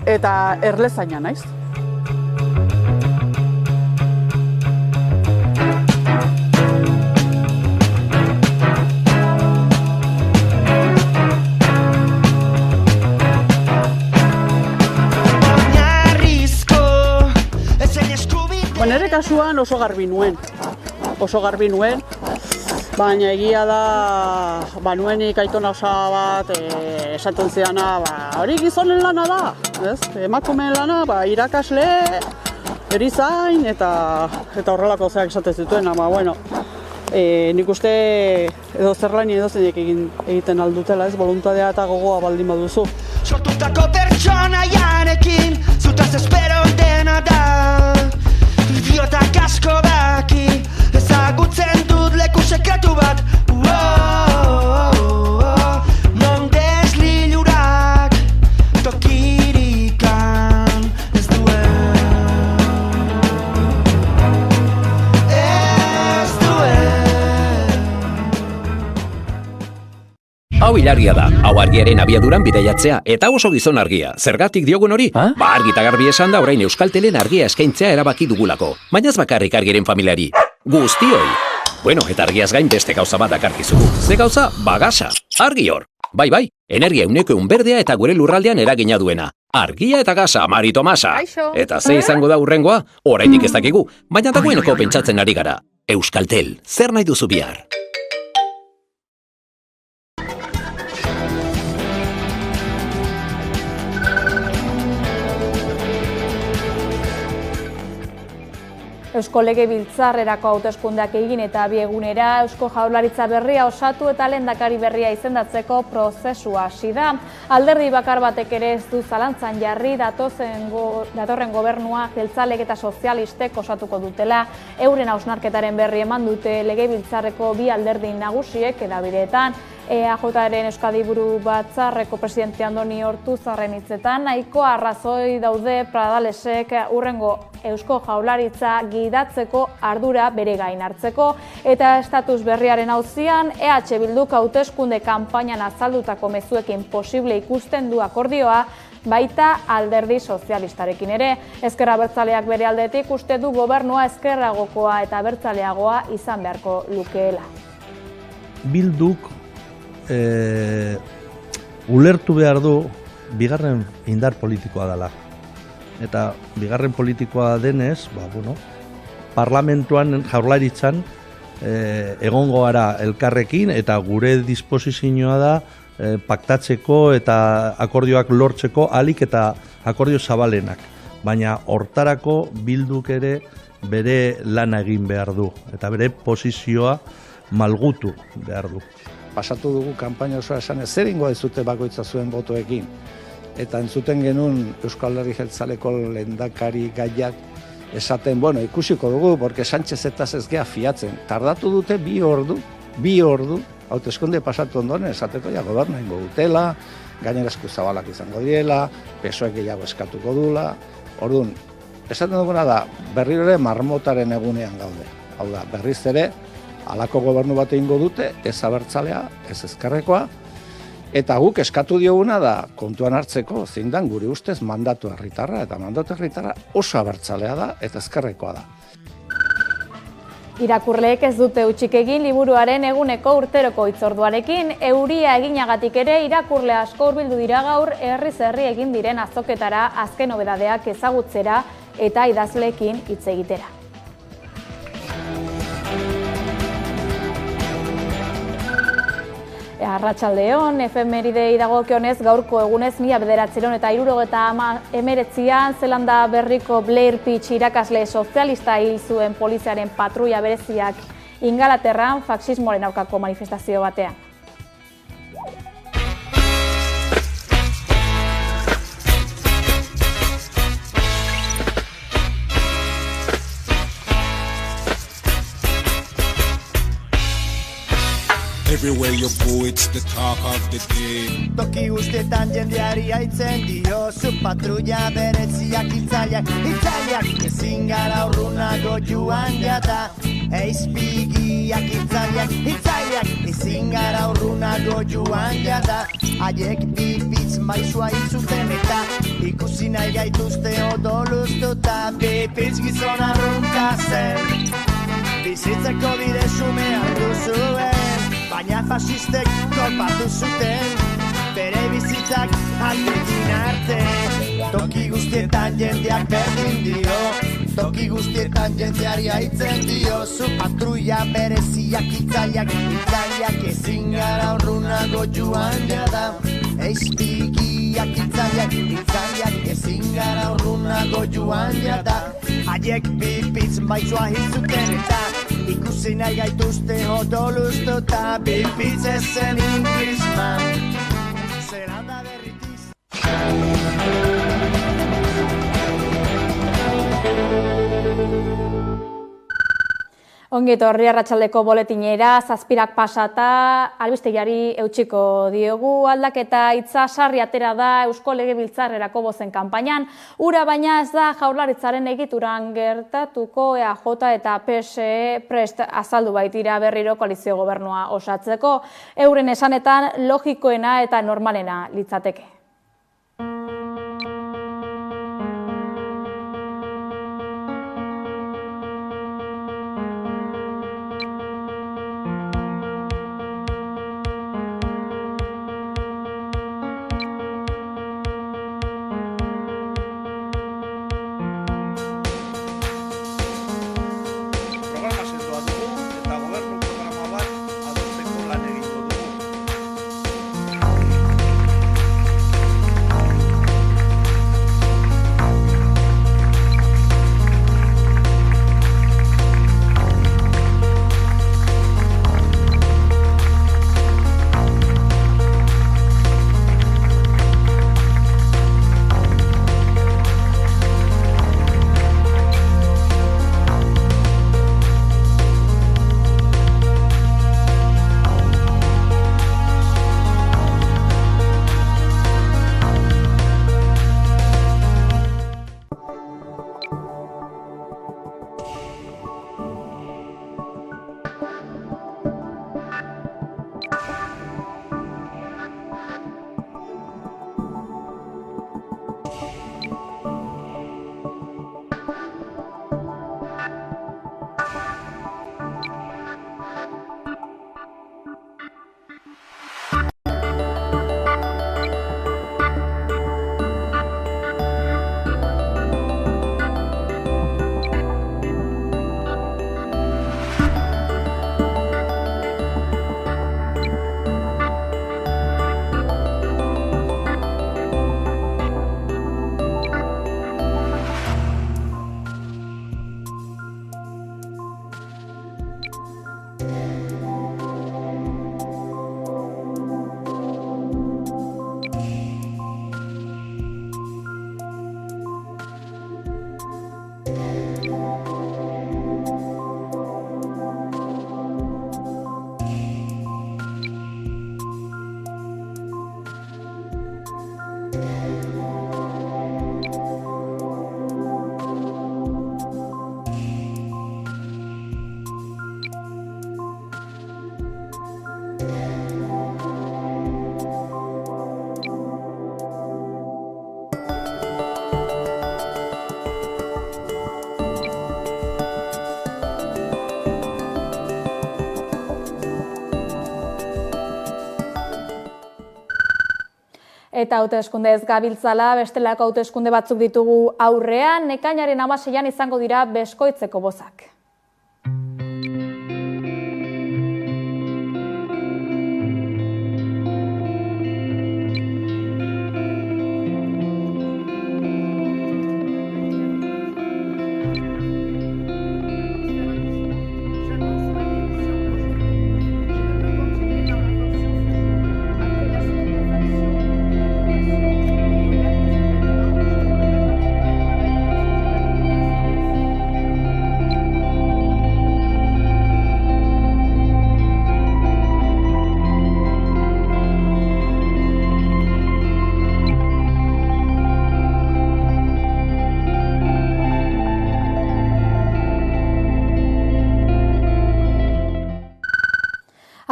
eta erlezaina naiz. Nere kasuan oso garbi nuen, baina egia da, nuenik aitona osa bat esaten ziana, hori gizonen lana da, emakumeen lana, irakasle, erizain eta horrelako zeak esaten zituen, ama bueno, nik uste edo zerlani edo zeinek egiten aldutela, voluntadea eta gogoa baldin baduzu. Sortutako pertsonaiarekin, zutaz espero dena da. Idiotak asko daki, ezagutzen dut leku sekretu bat. Non deslilurak tokirikan ez duen. Hau ilargia da, hau argiaren abiaduran bidaiatzea, eta oso gizon argia. Zergatik diogun hori? Argi eta garbi esan da orain Euskaltelen argia eskaintzea erabaki dugulako. Baina ez bakarrik argiaren familiari. Guztioi! Bueno, eta argiaz gain beste gauza bat dakarkizugu. Ze gauza? Bagasa. Argi hor. Bai, energia 100% berdea eta gure lurraldean eragina duena. Argia eta gasa, Mari Tomasa. Eta ze izango da hurrengoa? Oraindik ez dakigu, baina dagoeneko pentsatzen ari gara. Euskaltel, zer nahi duzu bihar? Eusko Legebiltzarrerako hauteskundeak egin eta bi egunera Eusko Jaurlaritza berria osatu eta lehendakari berria izendatzeko prozesua hasi da. Alderdi bakar batek ere ez du zalantzan jarri datorren gobernua jeltzalek eta sozialistek osatuko dutela. Euren hausnarketaren berri eman dute Legebiltzarreko bi alderdi nagusiek hedabideetan. EAJaren Euskadi Buru Batzarreko presidente Andoni Ortuzarren hitzetan, nahiko arrazoi daude Pradalesek hurrengo Eusko Jaurlaritza gidatzeko ardura bere gain hartzeko, eta estatus berriaren auzian EH Bilduk hauteskunde kanpainan azaldutako mezuekin posible ikusten du akordioa, baita alderdi sozialistarekin ere. Ezker Abertzaleak bere aldetik uste du gobernua ezkerragokoa eta abertzaleagoa izan beharko lukeela. Bilduk ulertu behar du bigarren indar politikoa dela. Eta bigarren politikoa denez, parlamentuan, Jaurlaritzan, egongo gara elkarrekin eta gure disposizioa da paktatzeko eta akordioak lortzeko ahalik eta akordio zabalenak. Baina hortarako Bilduk ere bere lana egin behar du eta bere posizioa malgutu behar du. Pasatu dugu kanpaina osoa esan zer ingo ez zute bakoitza zuen botoekin. Eta entzuten genuen Euskal Alderdi Jeltzaleko lehendakari gaiak esaten, ikusiko dugu, porque Sánchez eta ez gea fiatzen. Tardatu dute bi ordu, hauteskunde pasatu ondoren esateko gobernu ingo dutela, gainera eskuzabalak izango diela, PSOE gehiago eskatuko dula. Orduan, esaten duguna da, berriro ere marmotaren egunean gaude. Hau da, berriz ere, halako gobernu bat egingo dute, ez abertzalea, ez ezkerrekoa, eta guk eskatu dioguna da kontuan hartzeko zindan gure ustez mandatu herritarra, eta mandatu herritarra oso abertzalea da eta ezkerrekoa da. Irakurleek ez dute hutsik egin liburuaren eguneko urteroko hitzorduarekin, euria eginagatik ere irakurle asko hurbildu dira gaur herriz herri egin diren azoketara azken nobedadeak ezagutzera eta idazleekin hitz egitera. Arratsaldeon, efemeridei dagokionez gaurko egunez 1979an Zelanda Berriko Blair Pitch irakasle sozialista hil zuen poliziaren patruia bereziak Ingalaterran faxismoaren aurkako manifestazio batean. Everywhere you go, it's the talk of the day. Toki guztietan jendeari haitzen diozu patrulla bereziak hitzaileak ezin gara urrunago joan jata. Eizpigiak hitzaileak hiltzaileak, ezin gara urrunago joan jada. Haiek bipitz maizua izuten eta ikusi nahi gaituzte odoluztuta. Bipitz gizon arrunta zen, bizitzeko bide xumean duzuen, baina fasistek kolpatu zuten, bere bizitzak aldekin arte. Toki guztietan jendeak berdin dio, toki guztietan jendeari haitzen dio. Zu patrulla bereziak hiltzaileak, hiltzaileak ezin gara urrunago joan jada. Eizpigiak hiltzaileak, hiltzaileak ezin gara urrunago joan jada. Haiek bipitz maizua hilzuten eta ikusi nahi gaituzte odoluztuta. Bipitz ezen Inglisman, Zelanda berritiz. Ongi etorri arratsaldeko boletinera, 7 pasata, albistegiari eutxiko diogu. Aldaketa hitza sarri atera da Eusko Legebiltzarrerako bozen kanpainan. Ura baina ez da Jaurlaritzaren egituran gertatuko. EAJ eta PSE prest azaldu baitira berriro koalizio gobernua osatzeko. Euren esanetan logikoena eta normalena litzateke. Eta hauteskunde ez gabiltzala, bestelako hauteskunde batzuk ditugu aurrean, ekainaren 16an izango dira Beskoitzeko bozak.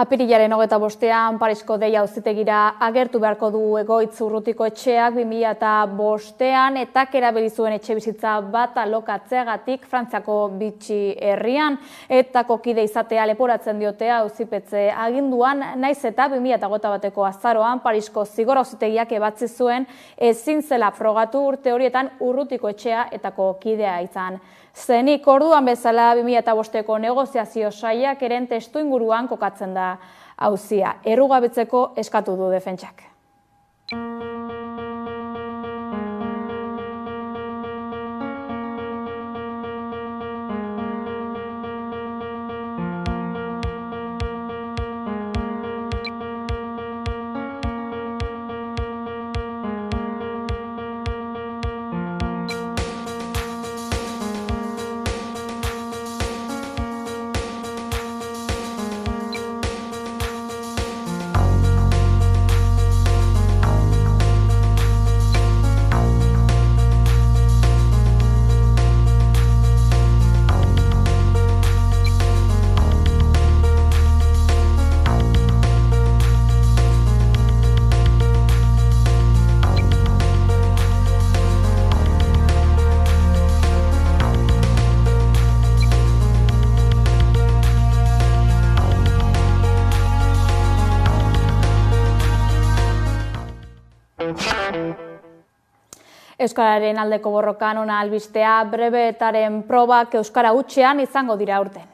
Apirilaren 25 Parisko Deia auzitegira agertu beharko du Egoitz Urrutiko etxeak 2005 etak erabili zuen etxebizitza bat alokatzeagatik Frantziako Bitxi herrian, etako kide izatea leporatzen diote auzipetze aginduan, naiz eta 2021ko azaroan Parisko zigor auzitegiak ebatzi zuen ezin zela frogatu urte horietan Urrutiko etxea etako kidea izan. Zenik orduan bezala 2005ko negoziazio sailak eren testu inguruan kokatzen da auzia. Errugabetzeko eskatu du defentsak. Euskararen aldeko borrokan ona albistea, brevetaren probak euskara hutsean izango dira aurten.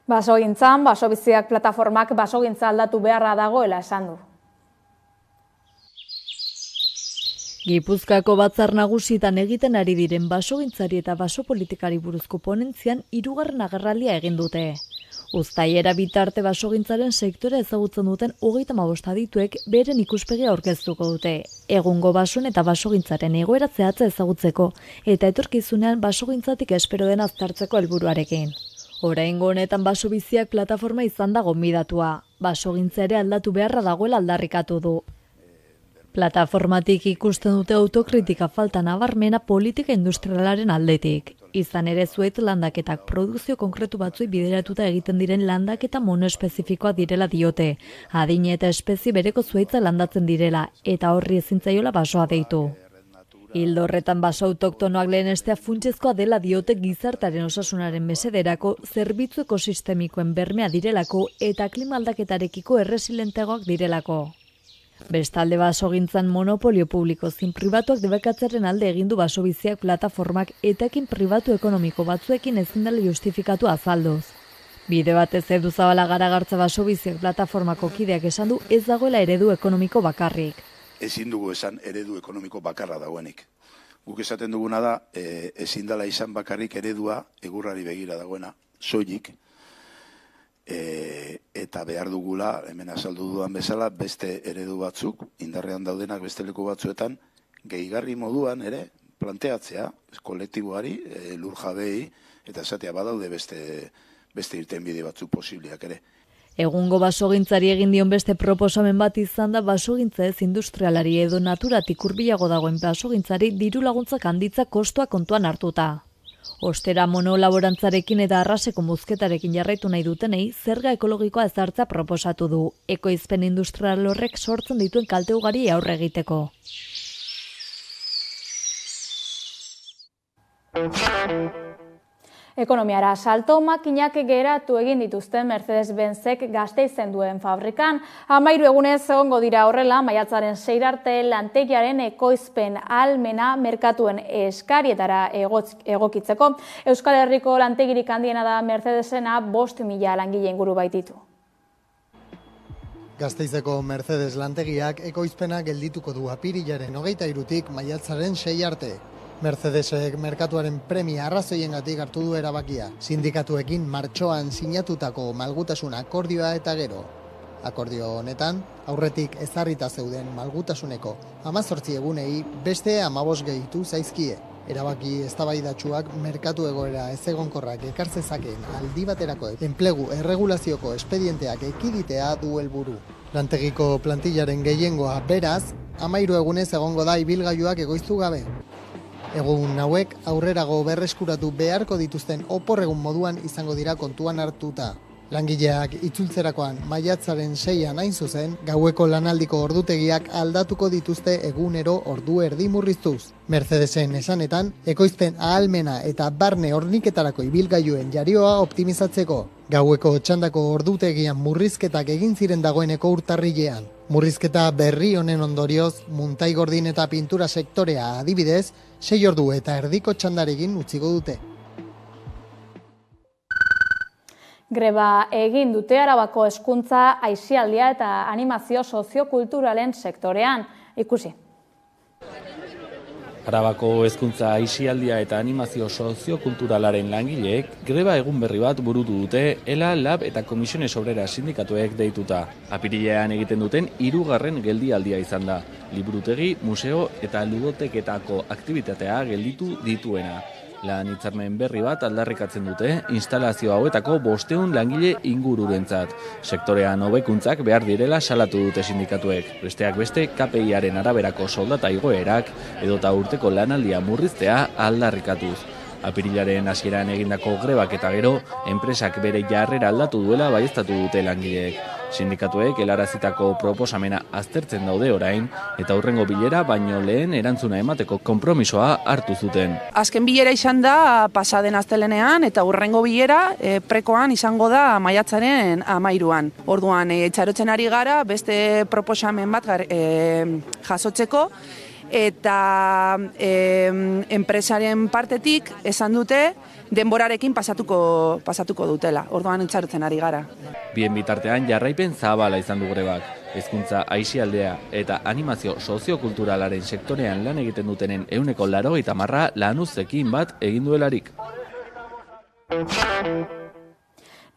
Basogintzan, Basobiziak plataformak basogintza aldatu beharra dagoela esan du. Gipuzkoako batzar nagusitan egiten ari diren basogintzari eta basopolitikari buruzko ponentzian 3. agerraldia egin dute. Uztailera bitarte basogintzaren sektore ezagutzen duten 35 adituek beren ikuspegia aurkeztuko dute. Egungo basoen eta basogintzaren egoera zehatza ezagutzeko eta etorkizunean basogintzatik espero den aztertzeko helburuarekin. Oraingo honetan Basobiziak plataforma izan da gonbidatua. Basogintza ere aldatu beharra dagoela aldarrikatu du. Plataformatik ikusten dute autokritika falta nabarmena politika industrialaren aldetik. Izan ere zuhaitz landaketak produkzio konkretu batzuei bideratuta egiten diren landaketa monoespezifikoa direla diote. Adine eta espezie bereko zuhaitza landatzen direla eta horri ezin zaiola basoa deitu. Ildo horretan baso autoktonoak lehenestea funtsezkoa dela diote gizartaren osasunaren mesederako, zerbitzu ekosistemikoen bermea direlako eta klima aldaketarekiko erresilenteagoak direlako. Bestalde basogintzan monopolio publiko zin pribatuak debekatzearen alde egin du Basobiziak plataformak etekin pribatu ekonomiko batzuekin ezin dela justifikatu azalduz. Bide batez Edu Zabala Garagartza Basobiziak plataformako kideak esan du ez dagoela eredu ekonomiko bakarrik. Ezin dugu esan eredu ekonomiko bakarra dagoenik. Guk esaten duguna da, ezin dela izan bakarrik eredua egurrari begira dagoena, soilik, eta behar dugula, hemen azaldu dudan bezala, beste eredu batzuk, indarrean daudenak beste leku batzuetan, gehigarri moduan ere, planteatzea, kolektiboari, lur jabei, eta esatea badaude beste irtenbide batzuk posibliak ere. Egungo basogintzari egin dion beste proposamen bat izan da basogintza ez industrialari edo naturatik hurbilago dagoen basogintzari diru laguntzak handitza kostua kontuan hartuta. Ostera monolaborantzarekin eta arraseko muzketarekin jarraitu nahi dutenei zerga ekologikoa ezartzea proposatu du, ekoizpen industrial horrek sortzen dituen kalte ugari aurre egiteko. Ekonomiara salto makinak geratu egin dituzten Mercedes-Benzek Gasteizen duen fabrikan. 13 egunez egongo dira horrela, maiatzaren 6 arte lantegiaren ekoizpen ahalmena merkatuen eskarietara egokitzeko. Euskal Herriko lantegirik handiena da Mercedesena, 5.000 langile inguru baititu. Gasteizeko Mercedes lantegiak ekoizpena geldituko du apirilaren 23tik maiatzaren 6 arte. Mercedesek merkatuaren premia arrazoiengatik hartu du erabakia. Sindikatuekin martxoan sinatutako malgutasun akordioa eta gero. Akordio honetan, aurretik ezarrita zeuden malgutasuneko 18 egunei beste 15 gehitu zaizkie. Erabaki eztabaidatsuak merkatu egoera ezegonkorrak ekar zezakeen aldi baterako enplegu erregulazioko espedienteak ekiditea du helburu. Lantegiko plantillaren gehiengoa beraz, 13 egunez egongo da ibilgailuak egoiztu gabe. Egun hauek aurrerago berreskuratu beharko dituzten oporregun moduan izango dira kontuan hartuta. Langileak itzultzerakoan maiatzaren 6an hain zuzen, gaueko lanaldiko ordutegiak aldatuko dituzte egunero ordu erdi murriztuz. Mercedesen esanetan, ekoizpen ahalmena eta barne horniketarako ibilgailuen jarioa optimizatzeko. Gaueko txandako ordutegian murrizketak egin ziren dagoeneko urtarrilean. Murrizketa berri honen ondorioz, muntai gordin eta pintura sektorea adibidez, 6 ordu eta erdiko txandarekin utziko dute. Greba egin dute Arabako hezkuntza, aisialdia eta animazio soziokulturalen sektorean. Ikusi. Arabako hezkuntza, aisialdia eta animazio soziokulturalaren langileek greba egun berri bat burutu dute ELA, LAB eta Komisiones Obreras sindikatuek deituta. Apirilean egiten duten 3. geldialdia izan da. Liburutegi, museo eta ludoteketako aktibitatea gelditu dituena. Lan hitzarmen berri bat aldarrikatzen dute instalazio hauetako 500 langile ingururentzat. Sektorean hobekuntzak behar direla salatu dute sindikatuek. Besteak beste KPI-aren araberako soldata igoerak edota urteko lanaldia murriztea aldarrikatuz. Apirilaren hasieran egindako grebak eta gero, enpresak bere jarrera aldatu duela baieztatu dute langileek. Sindikatuek helarazitako proposamena aztertzen daude orain, eta hurrengo bilera baino lehen erantzuna emateko konpromisoa hartu zuten. Azken bilera izan da pasaden astelenean, eta hurrengo bilera prekoan izango da maiatzaren 13an. Orduan, itxarotzen ari gara, beste proposamen bat jasotzeko, eta enpresaren partetik esan dute denborarekin pasatuko dutela. Orduan itxarotzen ari gara. Bien bitartean jarraipen zabala izan du grebak. Hezkuntza, aisialdea eta animazio soziokulturalaren sektorean lan egiten dutenen 80% lanuzekin bat egin duelarik.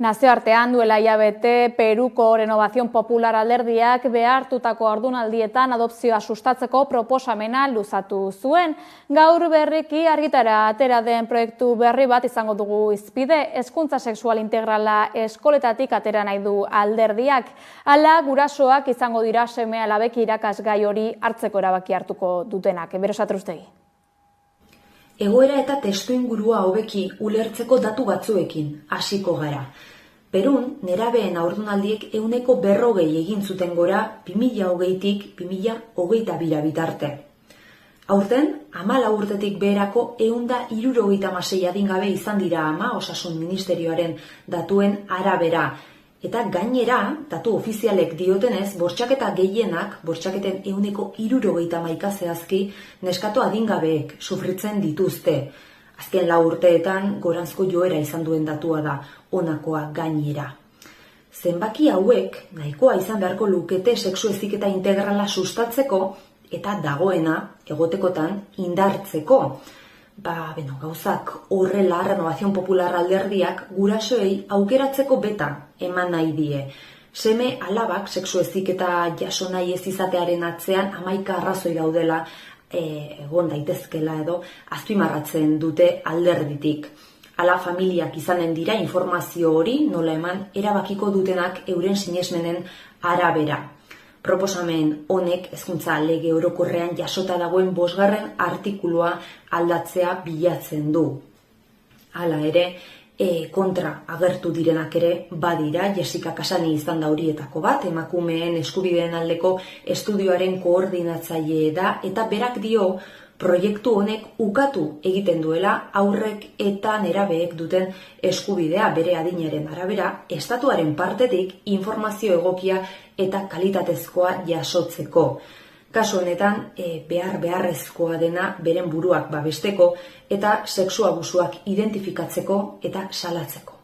Nazioartean duela hilabete Peruko Renovación Popular alderdiak behartutako haurdunaldietan adopzioa sustatzeko proposamena luzatu zuen. Gaur berriki argitara atera den proiektu berri bat izango dugu hizpide, hezkuntza sexual integrala eskoletatik atera nahi du alderdiak. Hala, gurasoak izango dira seme-alabek irakasgai hori hartzeko erabaki hartuko dutenak. Berosatruztegi. Egoera eta testuingurua hobeki ulertzeko datu batzuekin hasiko gara. Perun, nerabeen haurdunaldiek 140 egin zuten gora 2020tik 2022 bitarte. Aurten, 14 urtetik beherako 176 adingabe izan dira ama Osasun Ministerioaren datuen arabera. Eta gainera, datu ofizialek diotenez, bortxaketa gehienak, bortxaketen 170 zehazki, neskato adingabeek sufritzen dituzte. Azken 4 urteetan, goranzko joera izan duen datua da, honakoa gainera. Zenbaki hauek, nahikoa izan beharko lukete sexu heziketa integrala sustatzeko, eta dagoena, egotekotan, indartzeko. Gauzak horrela Renovación Popular alderdiak gurasoei aukeratzeko beta eman nahi die. Seme alabak sexu heziketa jaso nahi ez izatearen atzean 11 arrazoi daudela egon daitezkela edo azpimarratzen dute alderditik. Hala familiak izanen dira informazio hori nola eman erabakiko dutenak euren sinesmenen arabera. Proposamen honek hezkuntza lege orokorrean jasota dagoen 5. artikulua aldatzea bilatzen du. Hala ere, kontra agertu direnak ere badira, Jessica Casani izan da horietako bat, emakumeen eskubideen aldeko estudioaren koordinatzaile da, eta berak dio proiektu honek ukatu egiten duela aurrek eta nerabeek duten eskubidea bere adinaren arabera, estatuaren partetik informazio egokia eta kalitatezkoa jasotzeko. Kasu honetan, beharrezkoa dena beren buruak babesteko eta sexu abusuak identifikatzeko eta salatzeko.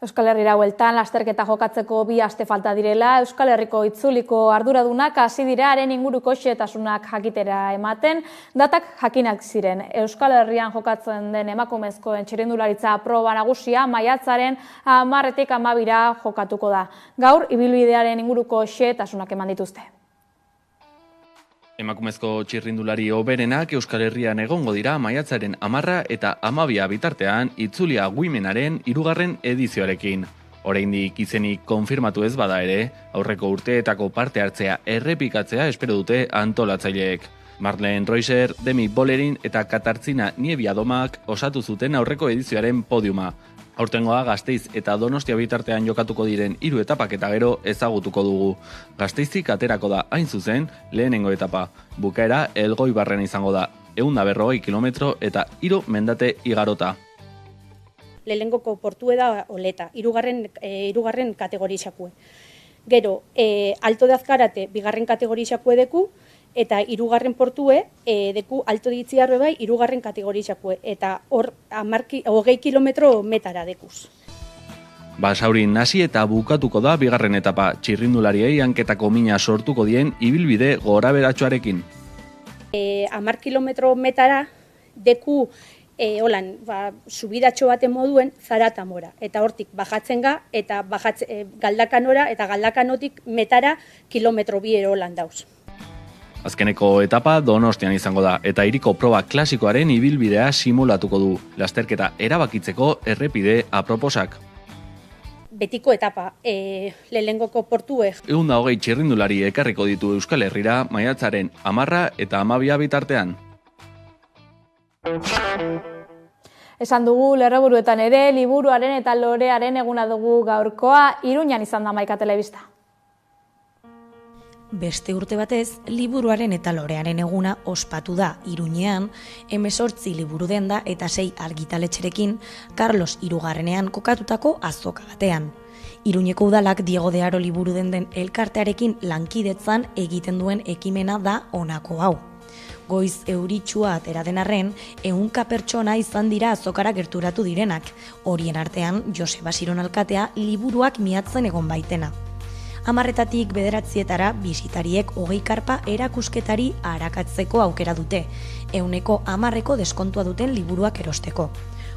Euskal Herrira bueltan lasterketa jokatzeko 2 aste falta direla, Euskal Herriko itzuliko arduradunak hasi dira haren inguruko xehetasunak jakitera ematen, datak jakinak ziren. Euskal Herrian jokatzen den emakumezkoen txirrindularitza proba nagusia maiatzaren 10-tik 12-ra jokatuko da. Gaur ibilbidearen inguruko xehetasunak eman dituzte. Emakumezko txirrindulari hoberenak Euskal Herrian egongo dira maiatzaren 10 eta 12 bitartean itzulia Womenaren 3. edizioarekin. Oraindik izenik konfirmatu ez bada ere, aurreko urteetako parte hartzea errepikatzea espero dute antolatzaileek. Marlene Reuser, Demi Bolerin eta Katarzyna Nieviadomak osatu zuten aurreko edizioaren podiuma. Aurtengoa Gasteiz eta Donostia bitartean jokatuko diren 3 etapak eta gero ezagutuko dugu. Gasteizik aterako da hain zuzen lehenengo etapa. Bukaera Elgoibarren izango da, 140 kilometro eta 3 mendate igarota. Lehengoko portue da Oleta, 3. kategorixakue. Gero, Alto de Azkarate 2. kategorixakue deku, eta 3. portue deku Alto ditziarre bai 3. kategorixakue, eta hor 20 kilometro metara dekuz. Basaurin hasi eta bukatuko da 2. etapa, txirrindulariei hanketako mina sortuko dien ibilbide goraberatsuarekin. 10 kilometro metara deku subidatxo baten moduen Zaratamora, eta hortik bajatzen ga, eta galdakanora, eta galdakanotik metara kilometro 2 holan dauz. Azkeneko etapa Donostian izango da, eta hiriko proba klasikoaren ibilbidea simulatuko du, lasterketa erabakitzeko errepide aproposak. Betiko etapa, lehengoko portue. 120 txirrindulari ekarriko ditu Euskal Herrira maiatzaren 10 eta 12 bitartean. Esan dugu lerroburuetan ere, liburuaren eta lorearen eguna dugu gaurkoa, Iruñan izan da Maika Telebista. Beste urte batez, liburuaren eta lorearen eguna ospatu da Iruñean, 18 liburu denda eta 6 argitaletxerekin Carlos Hirugarrenean kokatutako azoka batean. Iruñeko udalak Diego de Aro liburu den elkartearekin lankidetzan egiten duen ekimena da honako hau. Goiz euritsua atera den arren, 100 pertsona izan dira azokara gerturatu direnak, horien artean Joseba Siron alkatea liburuak miatzen egon baitena. 10-etatik 9-etara bisitariek 20 karpa erakusketari arakatzeko aukera dute, 100% deskontua duten liburuak erosteko.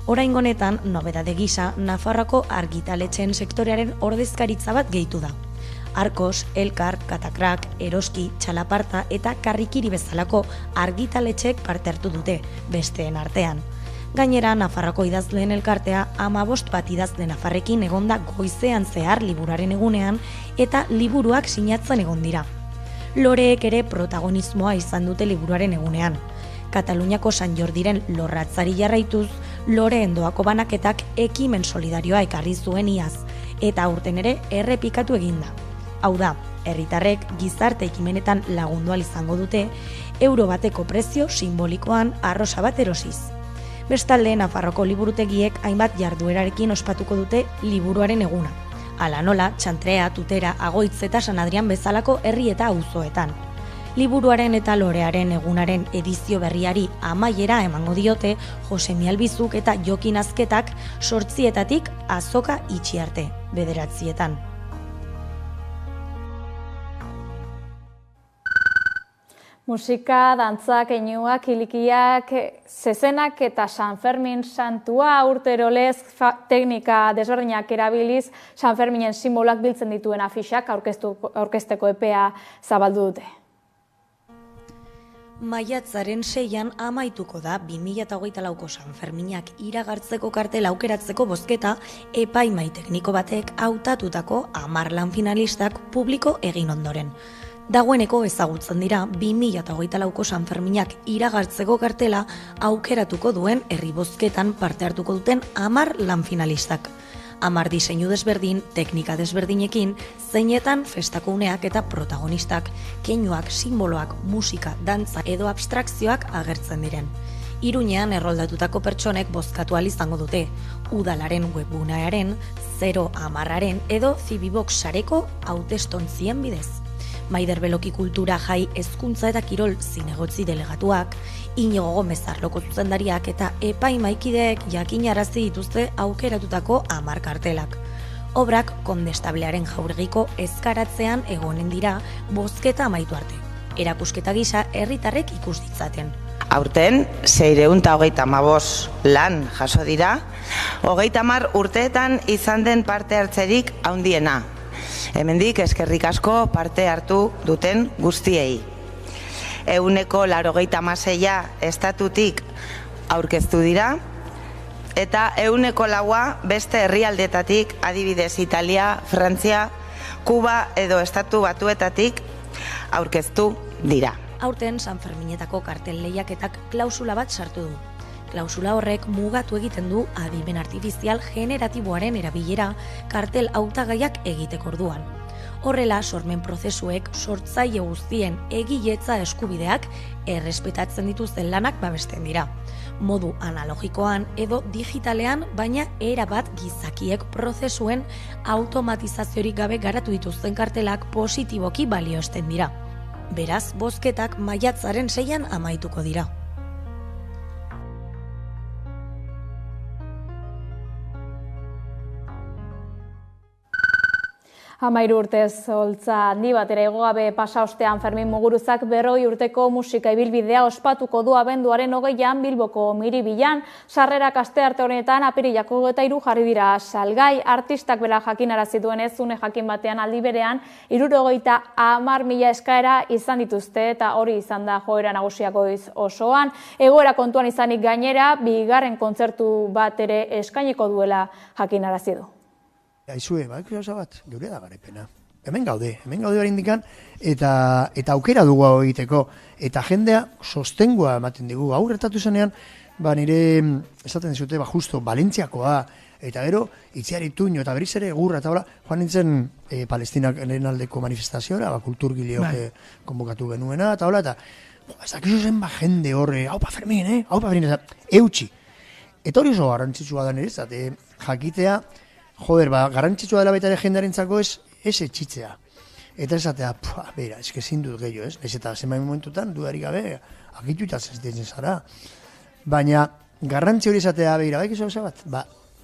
Oraingo honetan, nobedade gisa, Nafarroako argitaletxeen sektorearen ordezkaritza bat gehitu da. Arkos, Elkar, Katakrak, Eroski, Txalaparta eta Karrikiri bezalako argitaletxek parte hartu dute, besteen artean. Gainera, Nafarroko idazleen elkartea 15 bat idazle nafarrekin egonda goizean zehar liburuaren egunean eta liburuak sinatzen egon dira. Loreek ere protagonismoa izan dute liburuaren egunean. Kataluniako San Jordiren lorratzari jarraituz, loreen doako banaketak ekimen solidarioa ekarri zuen iaz, eta aurten ere errepikatu eginda. Hau da, herritarrek gizarte ekimenetan lagundu ahal izango dute, euro bateko prezio simbolikoan arrosa bat erosiz. Bestalde, Nafarroko liburutegiek hainbat jarduerarekin ospatuko dute liburuaren eguna. Hala nola, Txantrea, Tutera, Agoitz eta San Adrian bezalako herri eta auzoetan. Liburuaren eta lorearen egunaren edizio berriari amaiera emango diote Josemi Albizuk eta Jokin Azketak 8-etatik azoka itxi arte, 9-etan. Musika, dantzak, keinuak, ilikiak, zezenak eta San Fermin santua urtero lez teknika desberdinak erabiliz San Ferminen simbolak biltzen dituen afixak aurkezteko epea zabaldu dute. Maiatzaren 6an amaituko da 2024ko San Ferminak iragartzeko kartela aukeratzeko bozketa epaimai tekniko batek hautatutako 10 lan finalistak publiko egin ondoren. Dagoeneko ezagutzen dira 2024ko San Ferminak iragartzeko kartela aukeratuko duen herri bozketan parte hartuko duten 10 lan finalistak. 10 diseinu desberdin, teknika desberdinekin, zeinetan festako uneak eta protagonistak, keinuak, simboloak, musika, dantza edo abstrakzioak agertzen diren. Iruñean erroldatutako pertsonek bozkatu ahal izango dute, udalaren webgunearen, 010aren edo Cibibox sareko hautestontzien bidez. Maider Beloki kultura jai hezkuntza eta kirol zinegotzi delegatuak, Inigo Gomez arloko zuzendariak eta epaimaikideek jakinarazi dituzte aukeratutako 10 kartelak. Obrak kondestablearen jauregiko ezkaratzean egonen dira bozketa amaitu arte. Erakusketa gisa herritarrek ikus ditzaten. Aurten, 635 lan jaso dira, 30 urteetan izan den parte hartzerik handiena. Hemendik eskerrik asko parte hartu duten guztiei. 186 estatutik aurkeztu dira, eta 104 beste herrialdetatik, adibidez Italia, Frantzia, Kuba edo Estatu Batuetatik aurkeztu dira. Aurten San Ferminetako kartel lehiaketak klausula bat sartu du. Klausula horrek mugatu egiten du adimen artifizial generatiboaren erabilera kartel hautagaiak egiteko orduan. Horrela, sormen prozesuek sortzaile guztien egiletza eskubideak errespetatzen dituzten lanak babesten dira. Modu analogikoan edo digitalean, baina erabat gizakiek prozesuen automatizaziorik gabe garatu dituzten kartelak positiboki balioesten dira. Beraz, bozketak maiatzaren 6an amaituko dira. Hamairu urtez holtza handi batera igogabe pasa ostean Fermin Muguruzak 40 urteko musika ibilbidea ospatuko du abenduaren 20an Bilboko Miribilan. Sarrerak astearte honetan apirilako 23 jarri dira salgai. Artistak bera jakinarazi duenez, une jakin batean aldi berean 70.000 eskaera izan dituzte eta hori izan da joera nagusia goiz osoan. Egoera kontuan izanik gainera, bigarren kontzertu bat ere eskainiko duela jakinarazi du. Aizue, gauza bat, geure da garaipena. Hemen gaude oraindikan eta aukera dugu hau egiteko. Eta jendea sostengua ematen digu. Hau gertatu zenean, nire esaten dizute, justo, Valentziakoa, eta gero, Itziar Ituño, eta berriz ere gurra, eta hola, joan nintzen Palestinaren aldeko manifestazioa, kulturgileok konbokatu genuena, eta hola, eta ez dakizu zen jende horre, haupa Fermin, haupa Fermin, eutxi. Eta hori oso garrantzitsua da nire, jakitea, garrantzitsua dela baita ere jendarentzako ez etxitzea. Eta esatea, bera, eske ezin dut gehiago, ez? Ez eta zenbait momentutan, dudarik gabe, akitu eta zezten zara. Baina, garrantzi hori esatea, bera, baik iso bat,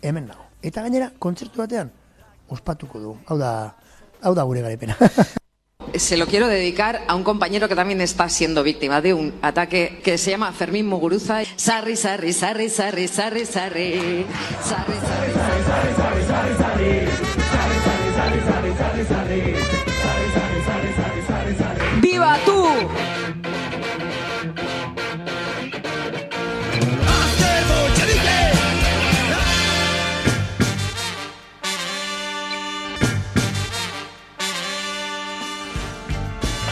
hemen nago. Eta gainera, kontzertu batean, ospatuko du. Hau da gure garaipena. Se lo quiero dedicar a un compañero que también está siendo víctima de un ataque que se llama Fermín Muguruza. Sarri, sarri, sarri, sarri, sarri, sarri, sarri, sarri, sarri, sarri, sarri, sarri, sarri, sarri, sarri, sarri. ¡Viva tú!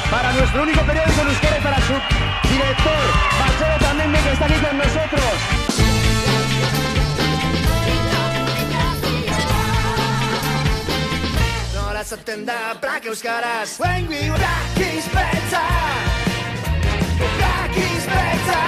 Para nuestro único periódico en euskera y para su director, Marcelo también, que está aquí con nosotros. Nola zaten da Black Euskaraz, when we Black is better, Black is better.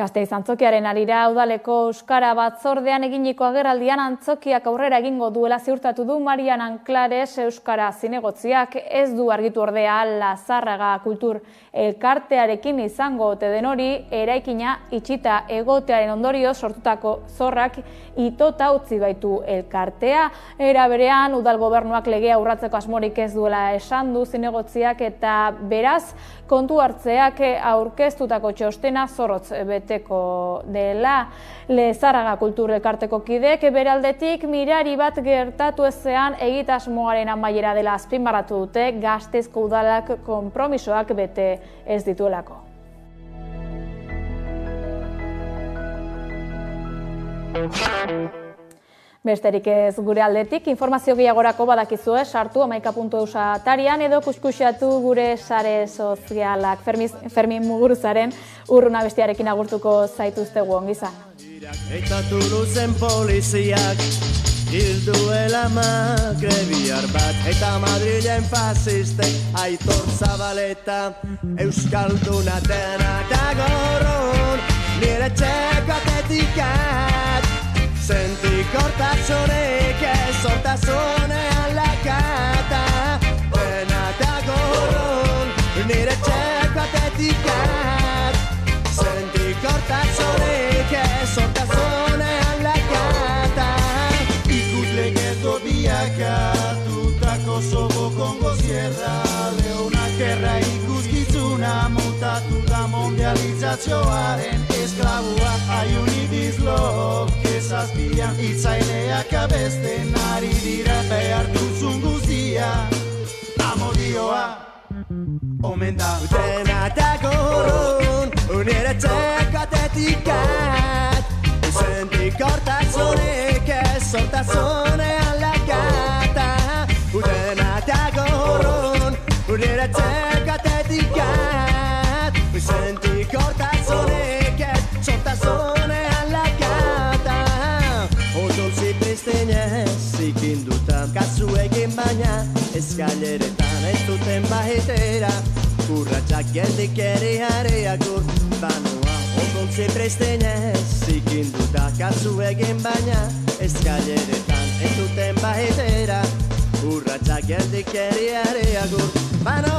Gasteiz antzokiaren arira udaleko euskara batzordean eginiko agerraldian antzokiak aurrera egingo duela ziurtatu du Marian Anklares euskara zinegotziak. Ez du argitu ordea Lazarraga kultur elkartearekin izango ote den hori, eraikina itxita egotearen ondorio sortutako zorrak itota utzi baitu elkartea. Era berean udal gobernuak legea urratzeko asmorik ez duela esan du zinegotziak eta beraz kontu hartzeak aurkeztutako txostena zorrotz beteko dela. Lezarraga kultur elkarteko kidek beraldetik mirari bat gertatu ezean egitasmoaren amaiera dela azpimarratu dute, Gasteizko udalak konpromisoak bete ez dituelako. Besterik ez gure aldetik, informazio gehiagorako badakizue, sartu amaika.eus atarian edo kuskusiatu gure sare sozialak. Fermin Muguruzaren urruna bestiarekin agurtuko zaituztegu ongizan. Eta Tuluzen poliziak hilduela makrebiar bat, eta Madrilen fasistek Aitor Zabaleta euskalduna dena eta gorron nire txeko atetikat sentikortasunik ezortasunean lakata dena eta gorron nire txeko atetikat sentikortasunik ezortasunean lakata ikusle geto biakatutako Sobokongo Sierra Leona gerra ikuskizuna mutatu da mondializazioaren esklabua Aiuni bizlok ezazpian itzaileak abesten ari dira behar duzun guztia amodioa omen da dena eta gorron nire txeko atetikat sentikortasunik ezortasunean lakata dena eta gorron nire txeko atetikat sentikortasunik ezortasunean lakata odolzi pristenez zikinduta kasu egin baina eskaileretan ez duten bahetera urratxak geldik ere areakur banua odolzi pristenez zikinduta kasu egin baina eskaileretan ez duten bahetera urratxak geldik ere areakur banua